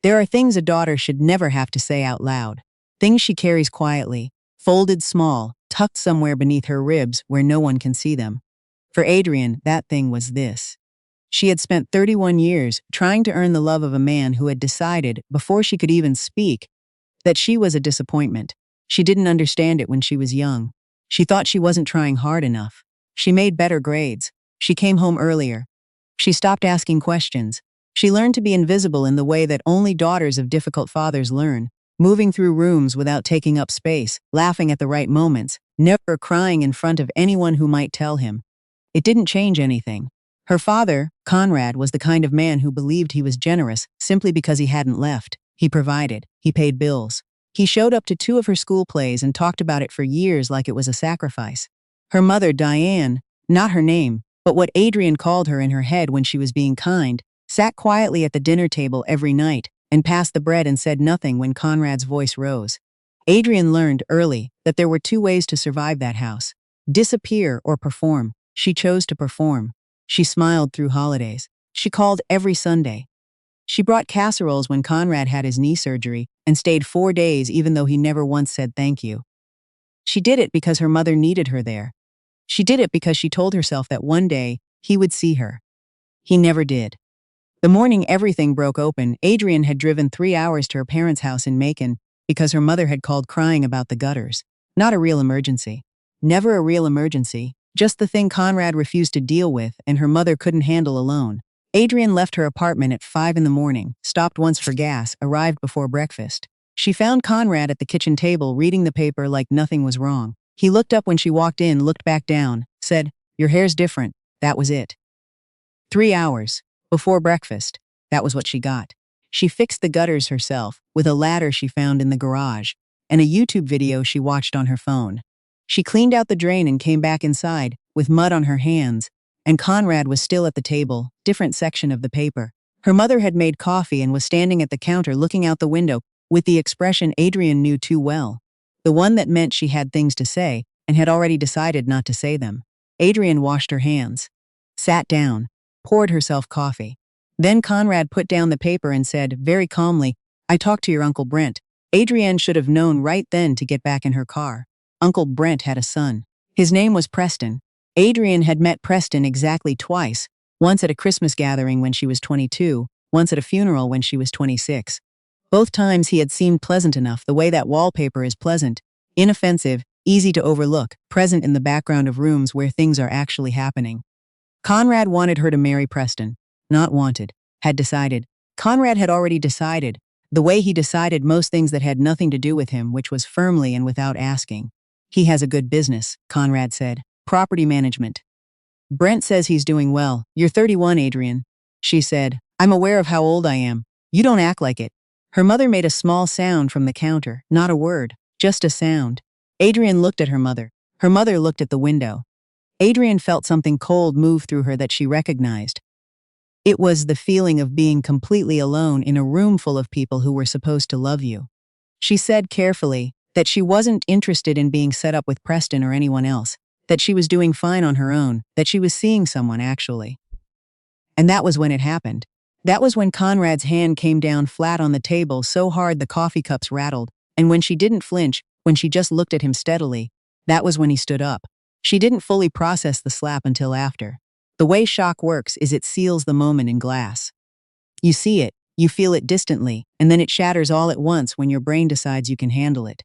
There are things a daughter should never have to say out loud. Things she carries quietly, folded small, tucked somewhere beneath her ribs where no one can see them. For Adrienne, that thing was this. She had spent 31 years trying to earn the love of a man who had decided, before she could even speak, that she was a disappointment. She didn't understand it when she was young. She thought she wasn't trying hard enough. She made better grades. She came home earlier. She stopped asking questions. She learned to be invisible in the way that only daughters of difficult fathers learn, moving through rooms without taking up space, laughing at the right moments, never crying in front of anyone who might tell him. It didn't change anything. Her father, Conrad, was the kind of man who believed he was generous simply because he hadn't left. He provided. He paid bills. He showed up to 2 of her school plays and talked about it for years like it was a sacrifice. Her mother, Diane, not her name, but what Adrienne called her in her head when she was being kind, sat quietly at the dinner table every night and passed the bread and said nothing when Conrad's voice rose. Adrienne learned early that there were 2 ways to survive that house: disappear or perform. She chose to perform. She smiled through holidays. She called every Sunday. She brought casseroles when Conrad had his knee surgery and stayed 4 days even though he never once said thank you. She did it because her mother needed her there. She did it because she told herself that one day he would see her. He never did. The morning everything broke open, Adrienne had driven 3 hours to her parents' house in Macon because her mother had called crying about the gutters. Not a real emergency. Never a real emergency, just the thing Conrad refused to deal with and her mother couldn't handle alone. Adrienne left her apartment at 5 in the morning, stopped once for gas, arrived before breakfast. She found Conrad at the kitchen table reading the paper like nothing was wrong. He looked up when she walked in, looked back down, said, "Your hair's different." That was it. 3 hours. Before breakfast. That was what she got. She fixed the gutters herself, with a ladder she found in the garage, and a YouTube video she watched on her phone. She cleaned out the drain and came back inside, with mud on her hands, and Conrad was still at the table, different section of the paper. Her mother had made coffee and was standing at the counter looking out the window, with the expression Adrienne knew too well. The one that meant she had things to say, and had already decided not to say them. Adrienne washed her hands, sat down, poured herself coffee. Then Conrad put down the paper and said, very calmly, "I talked to your Uncle Brent." Adrienne should have known right then to get back in her car. Uncle Brent had a son. His name was Preston. Adrienne had met Preston exactly twice, once at a Christmas gathering when she was 22, once at a funeral when she was 26. Both times he had seemed pleasant enough, the way that wallpaper is pleasant, inoffensive, easy to overlook, present in the background of rooms where things are actually happening. Conrad wanted her to marry Preston. Not wanted. Had decided. Conrad had already decided, the way he decided most things that had nothing to do with him, which was firmly and without asking. "He has a good business," Conrad said. "Property management." "Brent says he's doing well." "You're 31, Adrienne," she said. "I'm aware of how old I am. You don't act like it." Her mother made a small sound from the counter, not a word, just a sound. Adrienne looked at her mother. Her mother looked at the window. Adrienne felt something cold move through her that she recognized. It was the feeling of being completely alone in a room full of people who were supposed to love you. She said carefully that she wasn't interested in being set up with Preston or anyone else, that she was doing fine on her own, that she was seeing someone actually. And that was when it happened. That was when Conrad's hand came down flat on the table so hard the coffee cups rattled, and when she didn't flinch, when she just looked at him steadily, that was when he stood up. She didn't fully process the slap until after. The way shock works is it seals the moment in glass. You see it, you feel it distantly, and then it shatters all at once when your brain decides you can handle it.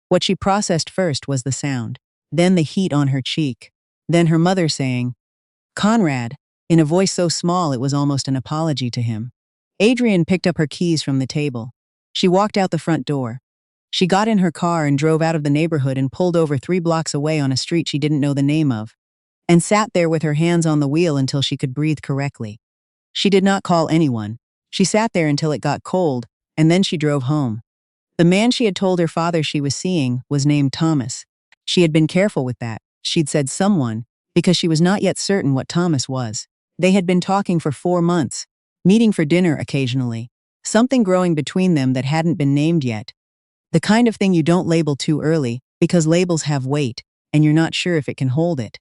What she processed first was the sound, then the heat on her cheek, then her mother saying, "Conrad," in a voice so small it was almost an apology to him. Adrienne picked up her keys from the table. She walked out the front door. She got in her car and drove out of the neighborhood and pulled over 3 blocks away on a street she didn't know the name of, and sat there with her hands on the wheel until she could breathe correctly. She did not call anyone. She sat there until it got cold, and then she drove home. The man she had told her father she was seeing was named Thomas. She had been careful with that. She'd said someone, because she was not yet certain what Thomas was. They had been talking for 4 months, meeting for dinner occasionally, something growing between them that hadn't been named yet. The kind of thing you don't label too early, because labels have weight, and you're not sure if it can hold it.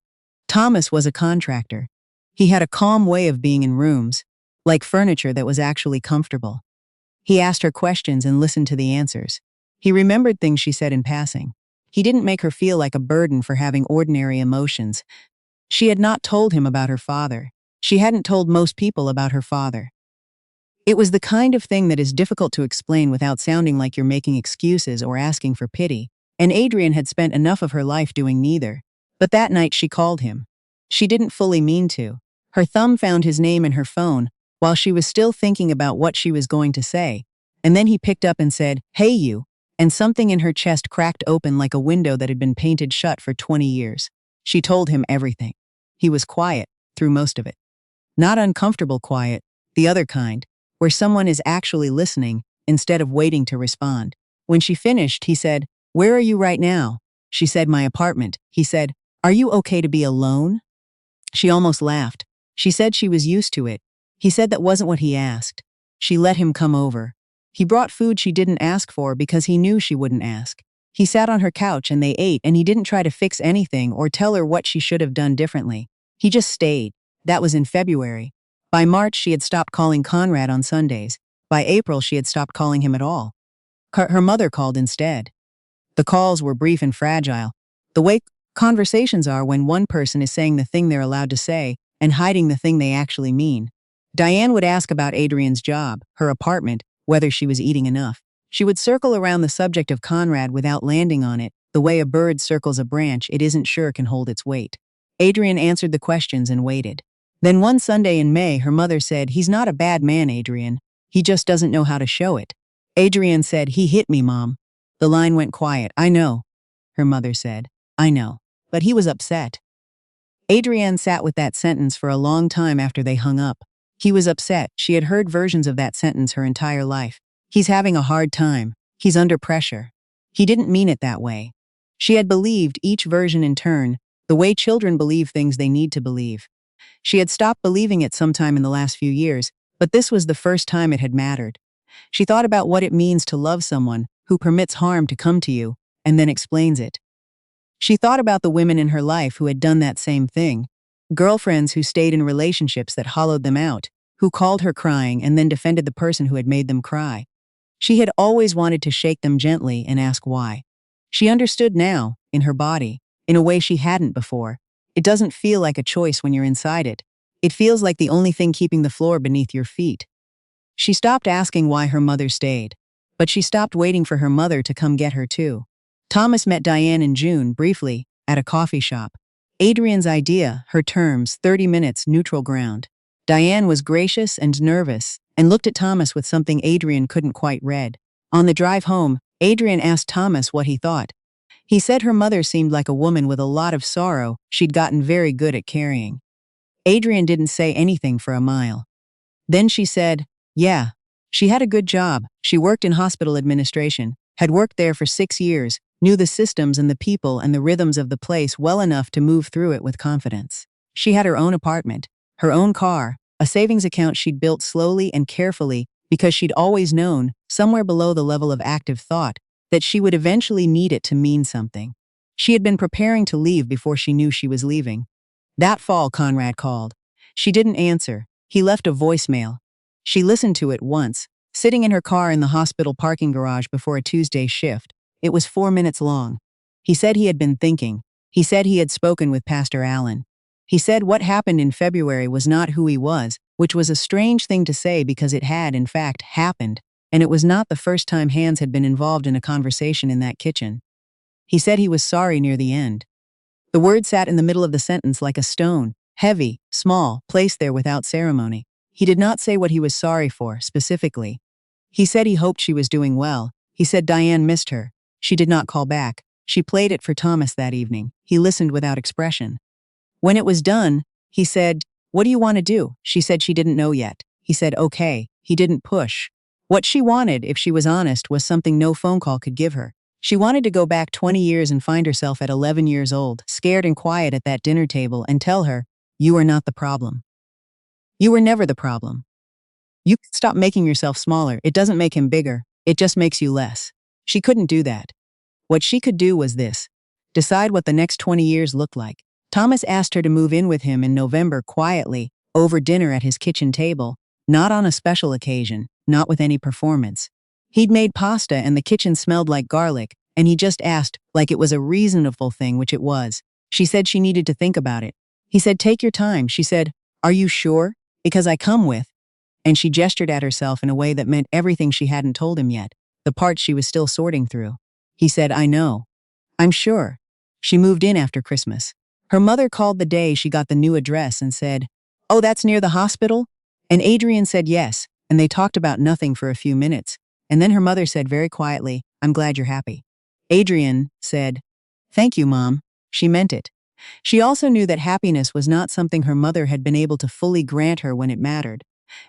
Thomas was a contractor. He had a calm way of being in rooms, like furniture that was actually comfortable. He asked her questions and listened to the answers. He remembered things she said in passing. He didn't make her feel like a burden for having ordinary emotions. She had not told him about her father. She hadn't told most people about her father. It was the kind of thing that is difficult to explain without sounding like you're making excuses or asking for pity, and Adrienne had spent enough of her life doing neither. But that night she called him. She didn't fully mean to. Her thumb found his name in her phone while she was still thinking about what she was going to say, and then he picked up and said, "Hey you," and something in her chest cracked open like a window that had been painted shut for 20 years. She told him everything. He was quiet through most of it. Not uncomfortable quiet, the other kind, where someone is actually listening instead of waiting to respond. When she finished, he said, "Where are you right now?" She said, "My apartment." He said, "Are you okay to be alone?" She almost laughed. She said she was used to it. He said that wasn't what he asked. She let him come over. He brought food she didn't ask for because he knew she wouldn't ask. He sat on her couch and they ate, and he didn't try to fix anything or tell her what she should have done differently. He just stayed. That was in February. By March, she had stopped calling Conrad on Sundays. By April, she had stopped calling him at all. Her mother called instead. The calls were brief and fragile, the way conversations are when one person is saying the thing they're allowed to say and hiding the thing they actually mean. Diane would ask about Adrienne's job, her apartment, whether she was eating enough. She would circle around the subject of Conrad without landing on it, the way a bird circles a branch it isn't sure can hold its weight. Adrienne answered the questions and waited. Then one Sunday in May, her mother said, "He's not a bad man, Adrienne. He just doesn't know how to show it." Adrienne said, "He hit me, Mom." The line went quiet. "I know," her mother said. "I know. But he was upset." Adrienne sat with that sentence for a long time after they hung up. He was upset. She had heard versions of that sentence her entire life. He's having a hard time. He's under pressure. He didn't mean it that way. She had believed each version in turn, the way children believe things they need to believe. She had stopped believing it sometime in the last few years, but this was the first time it had mattered. She thought about what it means to love someone who permits harm to come to you and then explains it. She thought about the women in her life who had done that same thing. Girlfriends who stayed in relationships that hollowed them out, who called her crying and then defended the person who had made them cry. She had always wanted to shake them gently and ask why. She understood now, in her body, in a way she hadn't before. It doesn't feel like a choice when you're inside it. It feels like the only thing keeping the floor beneath your feet. She stopped asking why her mother stayed, but she stopped waiting for her mother to come get her too. Thomas met Diane in June, briefly, at a coffee shop. Adrienne's idea, her terms, 30 minutes, neutral ground. Diane was gracious and nervous, and looked at Thomas with something Adrienne couldn't quite read. On the drive home, Adrienne asked Thomas what he thought. He said her mother seemed like a woman with a lot of sorrow she'd gotten very good at carrying. Adrienne didn't say anything for a mile. Then she said, "Yeah, she had a good job. She worked in hospital administration, had worked there for 6 years, knew the systems and the people and the rhythms of the place well enough to move through it with confidence. She had her own apartment, her own car, a savings account she'd built slowly and carefully because she'd always known, somewhere below the level of active thought, that she would eventually need it to mean something. She had been preparing to leave before she knew she was leaving. That fall, Conrad called. She didn't answer. He left a voicemail. She listened to it once, sitting in her car in the hospital parking garage before a Tuesday shift. It was 4 minutes long. He said he had been thinking. He said he had spoken with Pastor Allen. He said what happened in February was not who he was, which was a strange thing to say because it had, in fact, happened, and it was not the first time hands had been involved in a conversation in that kitchen. He said he was sorry near the end. The word sat in the middle of the sentence like a stone, heavy, small, placed there without ceremony. He did not say what he was sorry for, specifically. He said he hoped she was doing well. He said Diane missed her. She did not call back. She played it for Thomas that evening. He listened without expression. When it was done, he said, "What do you want to do?" She said she didn't know yet. He said, "Okay." He didn't push. What she wanted, if she was honest, was something no phone call could give her. She wanted to go back 20 years and find herself at 11 years old, scared and quiet at that dinner table, and tell her, "You are not the problem. You were never the problem. You can stop making yourself smaller. It doesn't make him bigger. It just makes you less." She couldn't do that. What she could do was this: decide what the next 20 years looked like. Thomas asked her to move in with him in November quietly, over dinner at his kitchen table, not on a special occasion, not with any performance. He'd made pasta and the kitchen smelled like garlic, and he just asked like it was a reasonable thing, which it was. She said she needed to think about it. He said, "Take your time." She said, "Are you sure? Because I come with." And she gestured at herself in a way that meant everything she hadn't told him yet, the parts she was still sorting through. He said, "I know. I'm sure." She moved in after Christmas. Her mother called the day she got the new address and said, "Oh, that's near the hospital?" And Adrienne said yes, and they talked about nothing for a few minutes. And then her mother said very quietly, "I'm glad you're happy." Adrienne said, "Thank you, Mom." She meant it. She also knew that happiness was not something her mother had been able to fully grant her when it mattered.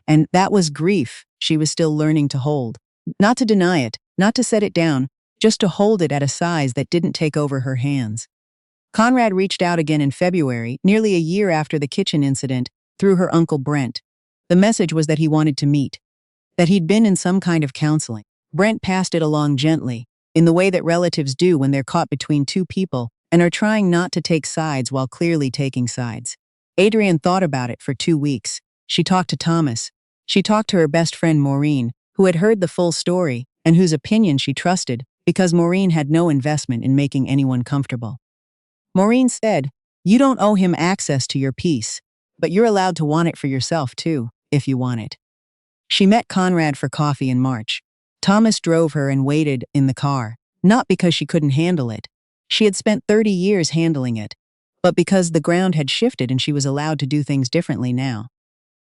And that was grief she was still learning to hold. Not to deny it, not to set it down, just to hold it at a size that didn't take over her hands. Conrad reached out again in February, nearly a year after the kitchen incident, through her uncle Brent. The message was that he wanted to meet, that he'd been in some kind of counseling. Brent passed it along gently, in the way that relatives do when they're caught between two people and are trying not to take sides while clearly taking sides. Adrienne thought about it for 2 weeks. She talked to Thomas. She talked to her best friend Maureen, who had heard the full story and whose opinion she trusted because Maureen had no investment in making anyone comfortable. Maureen said, "You don't owe him access to your peace, but you're allowed to want it for yourself too, if you want it." She met Conrad for coffee in March. Thomas drove her and waited in the car, not because she couldn't handle it. She had spent 30 years handling it, but because the ground had shifted and she was allowed to do things differently now.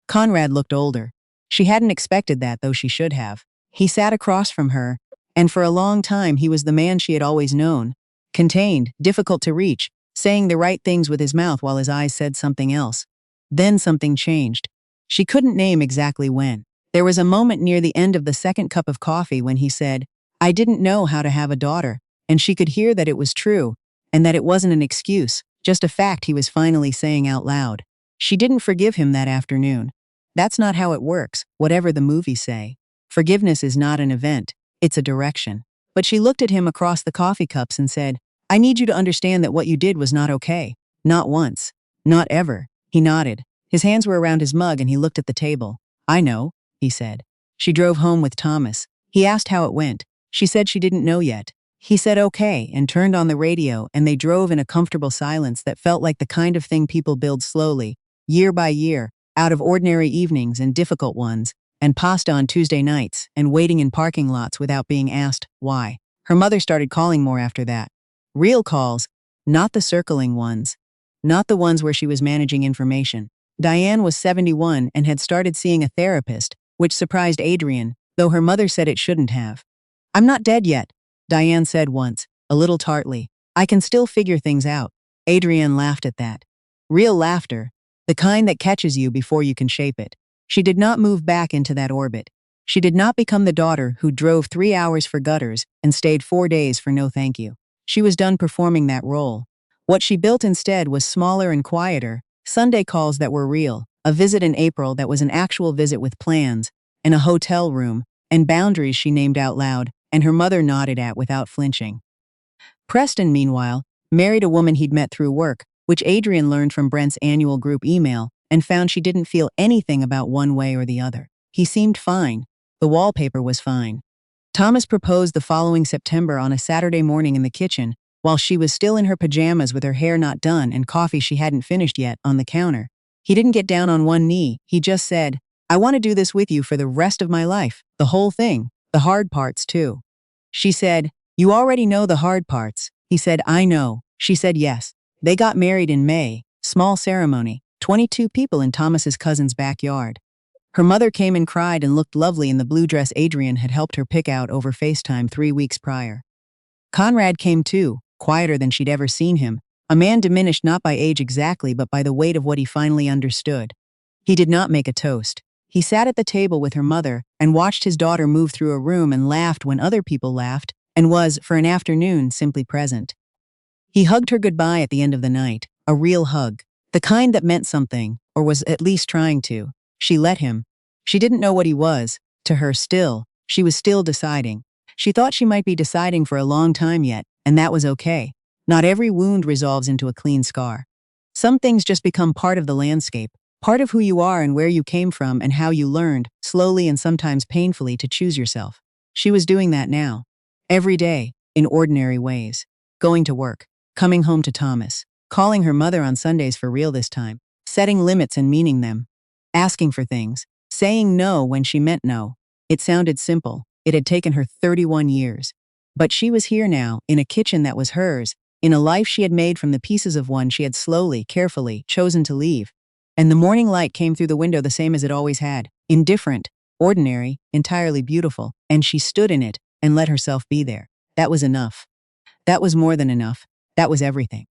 Conrad looked older. She hadn't expected that, though she should have. He sat across from her, and for a long time he was the man she had always known. Contained, difficult to reach, saying the right things with his mouth while his eyes said something else. Then something changed. She couldn't name exactly when. There was a moment near the end of the second cup of coffee when he said, "I didn't know how to have a daughter," and she could hear that it was true, and that it wasn't an excuse, just a fact he was finally saying out loud. She didn't forgive him that afternoon. That's not how it works, whatever the movies say. Forgiveness is not an event, it's a direction. But she looked at him across the coffee cups and said, "I need you to understand that what you did was not okay. Not once. Not ever." He nodded. His hands were around his mug and he looked at the table. "I know," he said. She drove home with Thomas. He asked how it went. She said she didn't know yet. He said okay and turned on the radio, and they drove in a comfortable silence that felt like the kind of thing people build slowly, year by year, out of ordinary evenings and difficult ones, and pasta on Tuesday nights, and waiting in parking lots without being asked why. Her mother started calling more after that. Real calls, not the circling ones. Not the ones where she was managing information. Diane was 71 and had started seeing a therapist, which surprised Adrienne, though her mother said it shouldn't have. "I'm not dead yet," Diane said once, a little tartly. "I can still figure things out." Adrienne laughed at that. Real laughter, the kind that catches you before you can shape it. She did not move back into that orbit. She did not become the daughter who drove 3 hours for gutters and stayed 4 days for no thank you. She was done performing that role. What she built instead was smaller and quieter, Sunday calls that were real, a visit in April that was an actual visit with plans, and a hotel room, and boundaries she named out loud, and her mother nodded at without flinching. Preston, meanwhile, married a woman he'd met through work, which Adrienne learned from Brent's annual group email, and found she didn't feel anything about one way or the other. He seemed fine. The wallpaper was fine. Thomas proposed the following September on a Saturday morning in the kitchen, while she was still in her pajamas with her hair not done and coffee she hadn't finished yet on the counter. He didn't get down on one knee, he just said, "I want to do this with you for the rest of my life, the whole thing, the hard parts too." She said, "You already know the hard parts." He said, "I know." She said yes. They got married in May, small ceremony, 22 people in Thomas's cousin's backyard. Her mother came and cried and looked lovely in the blue dress Adrienne had helped her pick out over FaceTime 3 weeks prior. Conrad came too, quieter than she'd ever seen him, a man diminished not by age exactly but by the weight of what he finally understood. He did not make a toast. He sat at the table with her mother and watched his daughter move through a room and laughed when other people laughed, and was, for an afternoon, simply present. He hugged her goodbye at the end of the night, a real hug, the kind that meant something, or was at least trying to. She let him. She didn't know what he was. To her still, she was still deciding. She thought she might be deciding for a long time yet, and that was okay. Not every wound resolves into a clean scar. Some things just become part of the landscape, Part of who you are and where you came from and how you learned, slowly and sometimes painfully, to choose yourself. She was doing that now. Every day, in ordinary ways. Going to work, coming home to Thomas, calling her mother on Sundays for real this time, setting limits and meaning them, asking for things, saying no when she meant no. It sounded simple. It had taken her 31 years. But she was here now, in a kitchen that was hers, in a life she had made from the pieces of one she had slowly, carefully, chosen to leave. And the morning light came through the window the same as it always had, indifferent, ordinary, entirely beautiful, and she stood in it and let herself be there. That was enough. That was more than enough. That was everything.